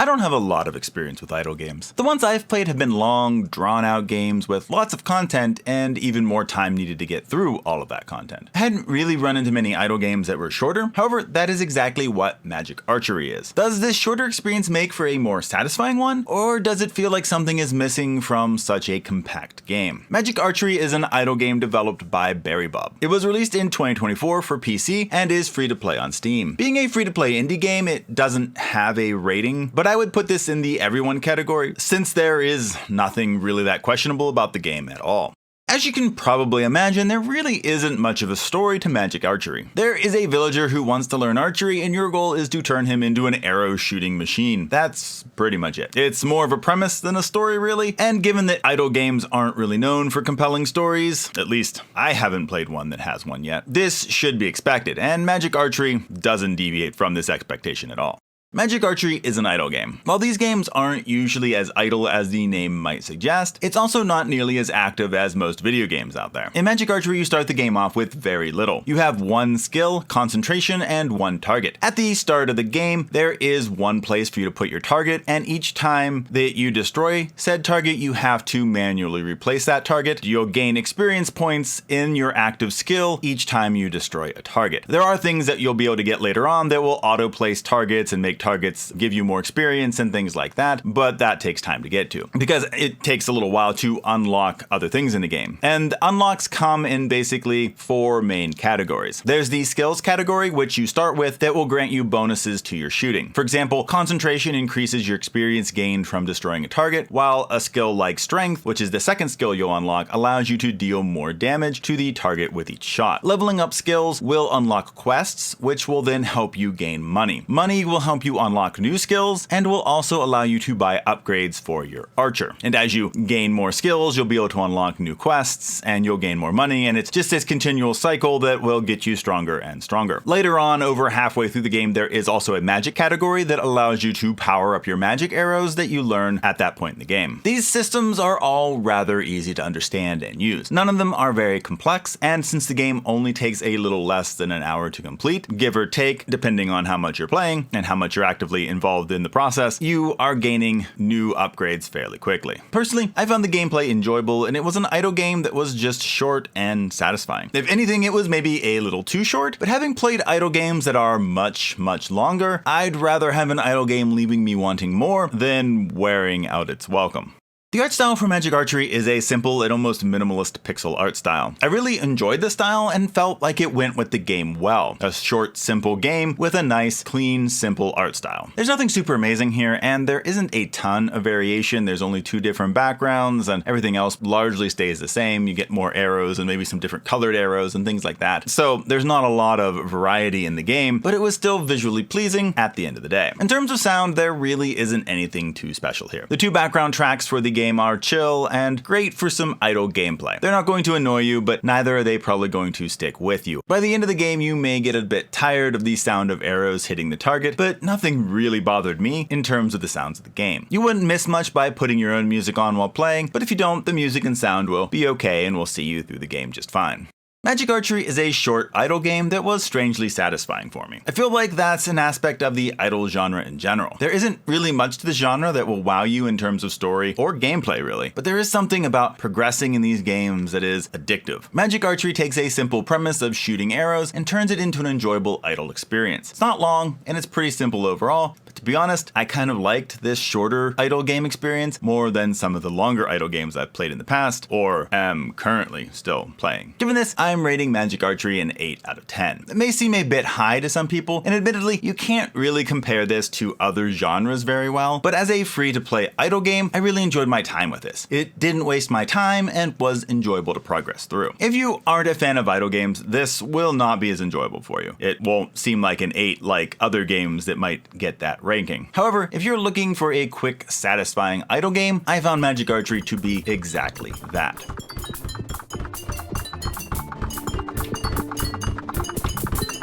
I don't have a lot of experience with idle games. The ones I've played have been long, drawn-out games with lots of content and even more time needed to get through all of that content. I hadn't really run into many idle games that were shorter, however, that is exactly what Magic Archery is. Does this shorter experience make for a more satisfying one, or does it feel like something is missing from such a compact game? Magic Archery is an idle game developed by Berry Bob. It was released in 2024 for PC and is free to play on Steam. Being a free-to-play indie game, it doesn't have a rating, but I would put this in the everyone category, since there is nothing really that questionable about the game at all. As you can probably imagine, there really isn't much of a story to Magic Archery. There is a villager who wants to learn archery, and your goal is to turn him into an arrow shooting machine. That's pretty much it. It's more of a premise than a story, really, and given that idle games aren't really known for compelling stories, at least I haven't played one that has one yet, this should be expected, and Magic Archery doesn't deviate from this expectation at all. Magic Archery is an idle game. While these games aren't usually as idle as the name might suggest, it's also not nearly as active as most video games out there. In Magic Archery, you start the game off with very little. You have one skill, concentration, and one target. At the start of the game, there is one place for you to put your target, and each time that you destroy said target, you have to manually replace that target. You'll gain experience points in your active skill each time you destroy a target. There are things that you'll be able to get later on that will auto-place targets and make targets give you more experience and things like that, but that takes time to get to because it takes a little while to unlock other things in the game. And unlocks come in basically four main categories. There's the skills category, which you start with, that will grant you bonuses to your shooting. For example, concentration increases your experience gained from destroying a target, while a skill like strength, which is the second skill you'll unlock, allows you to deal more damage to the target with each shot. Leveling up skills will unlock quests, which will then help you gain money. Money will help you unlock new skills and will also allow you to buy upgrades for your archer. And as you gain more skills, you'll be able to unlock new quests and you'll gain more money, and it's just this continual cycle that will get you stronger and stronger. Later on, over halfway through the game, there is also a magic category that allows you to power up your magic arrows that you learn at that point in the game. These systems are all rather easy to understand and use. None of them are very complex, and since the game only takes a little less than an hour to complete, give or take, depending on how much you're playing and how much you're actively involved in the process, you are gaining new upgrades fairly quickly. Personally, I found the gameplay enjoyable, and it was an idle game that was just short and satisfying. If anything, it was maybe a little too short, but having played idle games that are much longer, I'd rather have an idle game leaving me wanting more than wearing out its welcome. The art style for Magic Archery is a simple and almost minimalist pixel art style. I really enjoyed the style and felt like it went with the game well. A short, simple game with a nice, clean, simple art style. There's nothing super amazing here, and there isn't a ton of variation. There's only two different backgrounds, and everything else largely stays the same. You get more arrows and maybe some different colored arrows and things like that. So there's not a lot of variety in the game, but it was still visually pleasing at the end of the day. In terms of sound, there really isn't anything too special here. The two background tracks for the game are chill and great for some idle gameplay. They're not going to annoy you, but neither are they probably going to stick with you. By the end of the game, you may get a bit tired of the sound of arrows hitting the target, but nothing really bothered me in terms of the sounds of the game. You wouldn't miss much by putting your own music on while playing, but if you don't, the music and sound will be okay and will see you through the game just fine. Magic Archery is a short, idle game that was strangely satisfying for me. I feel like that's an aspect of the idle genre in general. There isn't really much to the genre that will wow you in terms of story or gameplay really, but there is something about progressing in these games that is addictive. Magic Archery takes a simple premise of shooting arrows and turns it into an enjoyable idle experience. It's not long, and it's pretty simple overall, but to be honest, I kind of liked this shorter idle game experience more than some of the longer idle games I've played in the past, or am currently still playing. Given this, I'm rating Magic Archery an 8 out of 10. It may seem a bit high to some people, and admittedly, you can't really compare this to other genres very well, but as a free-to-play idle game, I really enjoyed my time with this. It didn't waste my time and was enjoyable to progress through. If you aren't a fan of idle games, this will not be as enjoyable for you. It won't seem like an 8 like other games that might get that ranking. However, if you're looking for a quick, satisfying idle game, I found Magic Archery to be exactly that.